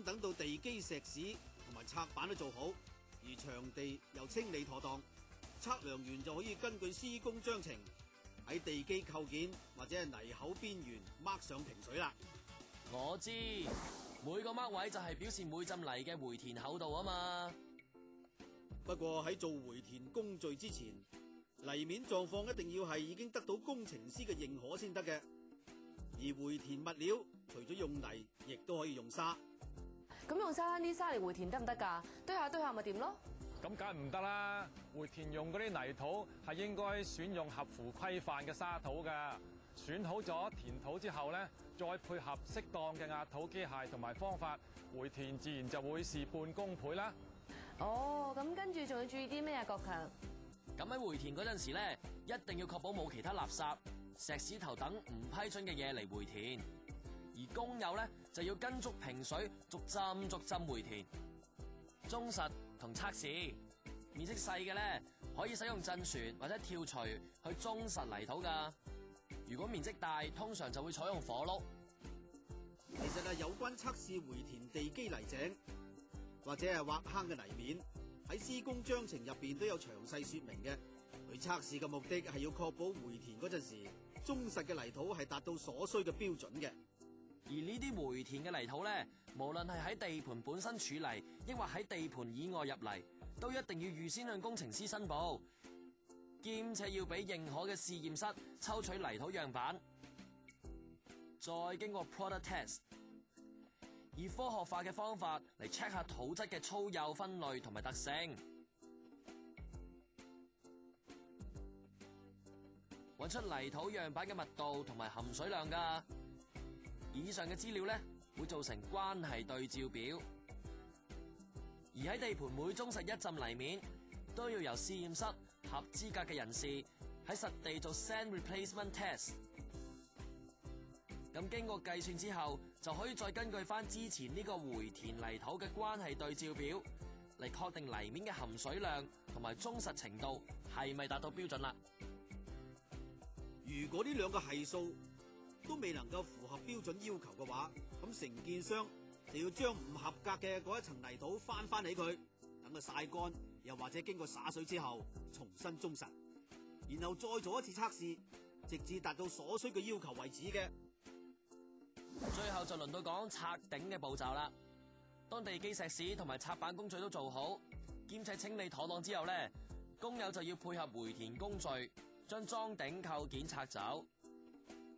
等到地基石屎同埋拆板都做好，而場地又清理妥當，測量員就可以根據施工章程喺地基構件或者係泥口邊緣mark上平水啦。我知，每個mark位就係表示每浸泥嘅回填厚度啊嘛。不過喺做回填工序之前，泥面狀況一定要係已經得到工程師嘅認可先得嘅。而回填物料除咗用泥，亦都可以用沙。咁用沙灘啲沙嚟回填得唔得㗎？堆下堆下咪掂咯。咁梗係唔得啦！回填用嗰啲泥土係應該選用合乎規範嘅沙土㗎。選好咗填土之後咧，再配合適當嘅壓土機械同埋方法，回填自然就會事半功倍啦。哦，咁跟住仲要注意啲咩啊？國強。咁喺回填嗰陣時咧，一定要確保冇其他垃圾、石屎頭等唔批准嘅嘢嚟回填。而工友咧就要跟足平水，逐浸回填。忠實同測試，面積細嘅咧可以使用震船或者跳錘去忠實泥土㗎。如果面積大，通常就會採用火碌。其實有關測試回填地基泥井或者係挖坑嘅泥面，喺施工章程入邊都有詳細說明嘅。佢測試嘅目的係要確保回填嗰陣時，忠實嘅泥土係達到所需嘅標準嘅。而呢啲回填嘅泥土咧，無論係喺地盤本身處理，抑或喺地盤以外入嚟，都一定要預先向工程師申報，兼且要俾認可嘅試驗室抽取泥土樣板，再經過 product test， 以科學化嘅方法嚟 check 下土質嘅粗幼分類同埋特性，揾出泥土樣板嘅密度同埋含水量㗎。以上嘅資料咧，會造成關係對照表，而喺地盤每忠實一浸泥面，都要由試驗室合資格嘅人士喺實地做 sand replacement test。咁經過計算之後，就可以再根據翻之前呢個回填泥土嘅關係對照表，嚟確定泥面嘅含水量同埋忠實程度係咪達到標準啦。如果呢兩個係數都未能夠符合標準要求嘅話，咁承建商就要將唔合格嘅嗰一層泥土翻起佢，等佢曬乾，又或者經過灑水之後重新忠實，然後再做一次測試，直至達到所需嘅要求為止嘅。最後就輪到講拆頂嘅步驟啦。當地基石屎同埋拆板工序都做好，兼且清理妥當之後咧，工友就要配合回填工序，將樁頂構件拆走。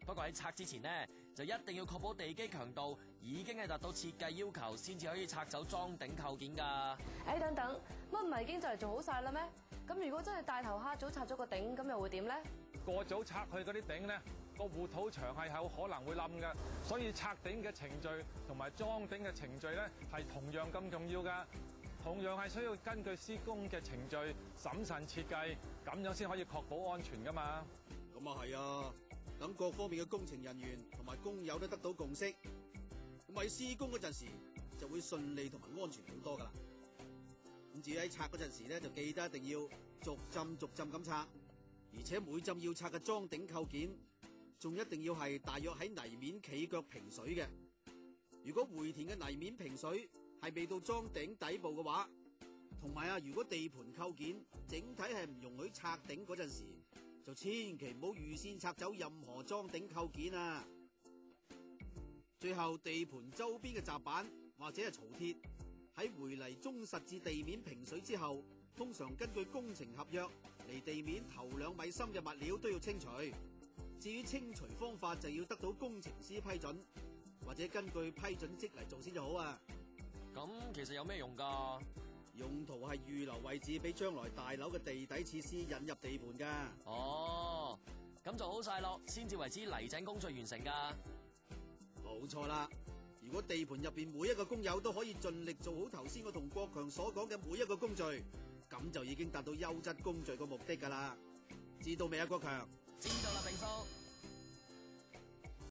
不過喺拆之前呢，就一定要確保地基強度已經係達到設計要求，先至可以拆走樁頂構件噶。等等，乜唔係已經就嚟做好晒啦咩？咁如果真係大頭蝦早拆咗個頂，咁又會點咧？過早拆去嗰啲頂咧，個護土牆係有可能會冧嘅，所以拆頂嘅程序同埋樁頂嘅程序咧係同樣咁重要噶。同樣係需要根據施工嘅程序審慎設計，咁樣先可以確保安全噶嘛。咁啊係啊。等各方面嘅工程人員同埋工友都得到共識，咁喺施工嗰陣時就會順利同埋安全好多噶啦。咁至於喺拆嗰陣時咧，就記得一定要逐浸咁拆，而且每浸要拆嘅樁頂構件，仲一定要係大約喺泥面企腳平水嘅。如果回填嘅泥面平水係未到樁頂底部嘅話，同埋如果地盤構件整體係唔容許拆頂嗰陣時，就千祈唔好預先拆走任何樁頂構件啊！最後地盤周邊嘅閘板或者係槽鐵喺回泥忠實至地面平水之後，通常根據工程合約離地面頭2米深嘅物料都要清除。至於清除方法就要得到工程師批准，或者根據批准積嚟做先就好啊！咁其實有咩用噶？用途係預留位置俾將來大樓嘅地底設施引入地盤噶。哦，咁做好晒咯，先至為之泥井工序完成噶。冇錯啦！如果地盤入邊每一個工友都可以盡力做好頭先我同國強所講嘅每一個工序，咁就已經達到優質工序個目的噶啦。知道未啊，國強？知道啦，炳叔。